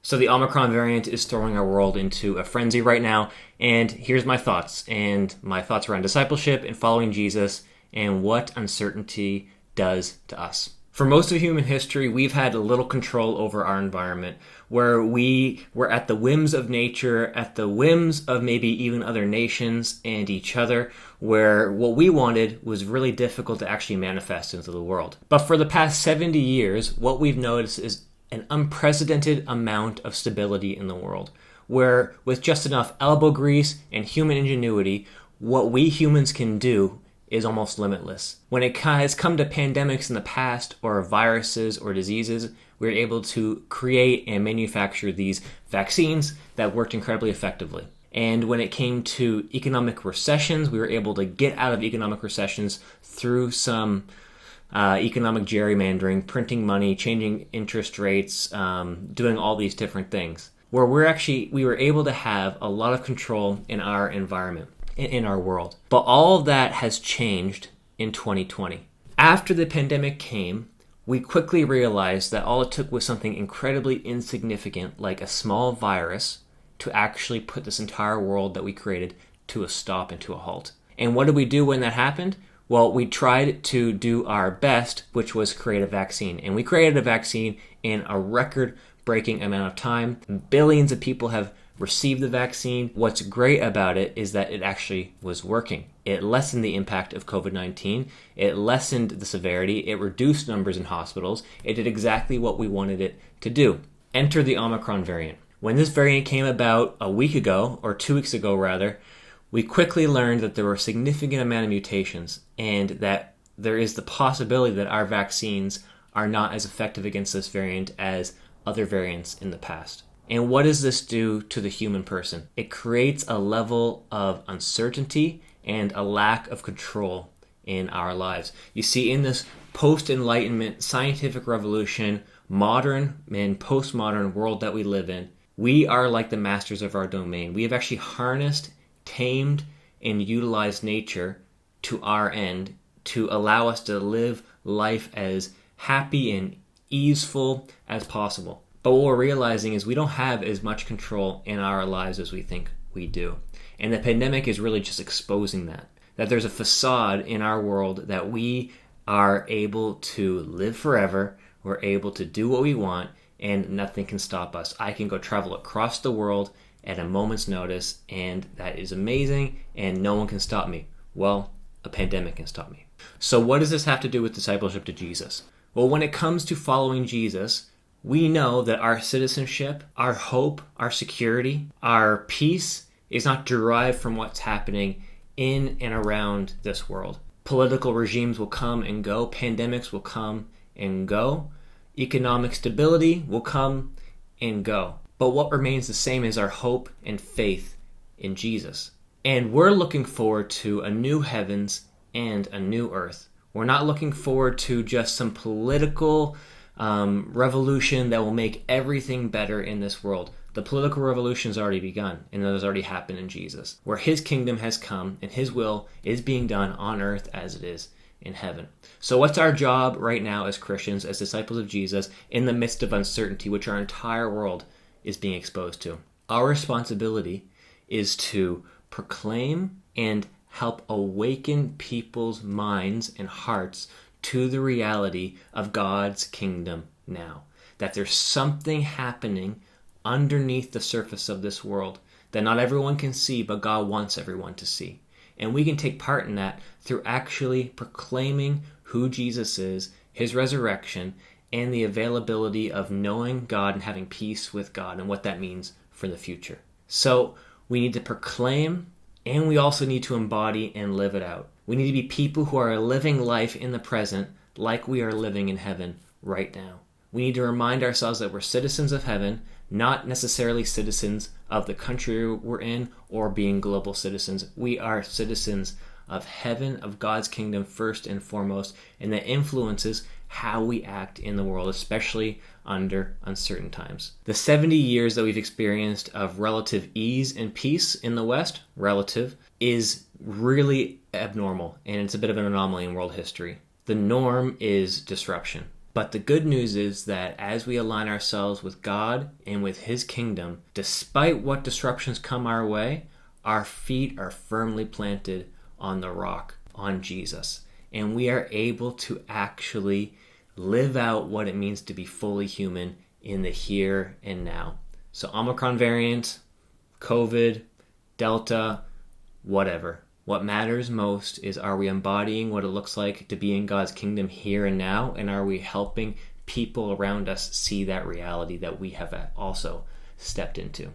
So the Omicron variant is throwing our world into a frenzy right now, and here's my thoughts, and my thoughts around discipleship and following Jesus, and what uncertainty does to us. For most of human history, we've had little control over our environment, where we were at the whims of nature, at the whims of maybe even other nations and each other, where what we wanted was really difficult to actually manifest into the world. But for the past 70 years, what we've noticed is an unprecedented amount of stability in the world, where with just enough elbow grease and human ingenuity, what we humans can do is almost limitless. When it has come to pandemics in the past, or viruses or diseases, we were able to create and manufacture these vaccines that worked incredibly effectively. And when it came to economic recessions, we were able to get out of economic recessions through some economic gerrymandering, printing money, changing interest rates, doing all these different things, where we were able to have a lot of control in our environment, in our world. But all of that has changed in 2020. After the pandemic came, we quickly realized that all it took was something incredibly insignificant, like a small virus, to actually put this entire world that we created to a stop and to a halt. And what did we do when that happened? Well, we tried to do our best, which was create a vaccine. And we created a vaccine in a record-breaking amount of time. Billions of people have received the vaccine. What's great about it is that it actually was working. It lessened the impact of COVID-19. It lessened the severity. It reduced numbers in hospitals. It did exactly what we wanted it to do. Enter the Omicron variant. When this variant came about a week ago, or 2 weeks ago rather, we quickly learned that there were a significant amount of mutations, and that there is the possibility that our vaccines are not as effective against this variant as other variants in the past. And what does this do to the human person? It creates a level of uncertainty and a lack of control in our lives. You see, in this post-Enlightenment scientific revolution, modern and postmodern world that we live in, we are like the masters of our domain. We have actually harnessed, tamed, and utilized nature to our end to allow us to live life as happy and easeful as possible. But what we're realizing is we don't have as much control in our lives as we think we do. And the pandemic is really just exposing that there's a facade in our world that we are able to live forever, we're able to do what we want, and nothing can stop us. I can go travel across the world at a moment's notice, and that is amazing, and no one can stop me. Well, a pandemic can stop me. So what does this have to do with discipleship to Jesus? Well, when it comes to following Jesus, we know that our citizenship, our hope, our security, our peace is not derived from what's happening in and around this world. Political regimes will come and go. Pandemics will come and go. Economic stability will come and go. But what remains the same is our hope and faith in Jesus. And we're looking forward to a new heavens and a new earth. We're not looking forward to just some political revolution that will make everything better in this world. The political revolution has already begun, and it has already happened in Jesus, where his kingdom has come and his will is being done on earth as it is in heaven. So what's our job right now as Christians, as disciples of Jesus, in the midst of uncertainty, which our entire world is being exposed to? Our responsibility is to proclaim and help awaken people's minds and hearts to the reality of God's kingdom now. That there's something happening underneath the surface of this world that not everyone can see, but God wants everyone to see. And we can take part in that through actually proclaiming who Jesus is, his resurrection, and the availability of knowing God and having peace with God and what that means for the future. So we need to proclaim, and we also need to embody and live it out. We need to be people who are living life in the present like we are living in heaven right now. We need to remind ourselves that we're citizens of heaven, not necessarily citizens of the country we're in or being global citizens. We are citizens of heaven, of God's kingdom first and foremost, and that influences how we act in the world, especially under uncertain times. The 70 years that we've experienced of relative ease and peace in the West, is really abnormal, and it's a bit of an anomaly in world history. The norm is disruption. But the good news is that as we align ourselves with God and with His kingdom, despite what disruptions come our way, our feet are firmly planted on the rock, on Jesus. And we are able to actually live out what it means to be fully human in the here and now. So Omicron variant, COVID, Delta, whatever. What matters most is, are we embodying what it looks like to be in God's kingdom here and now? And are we helping people around us see that reality that we have also stepped into?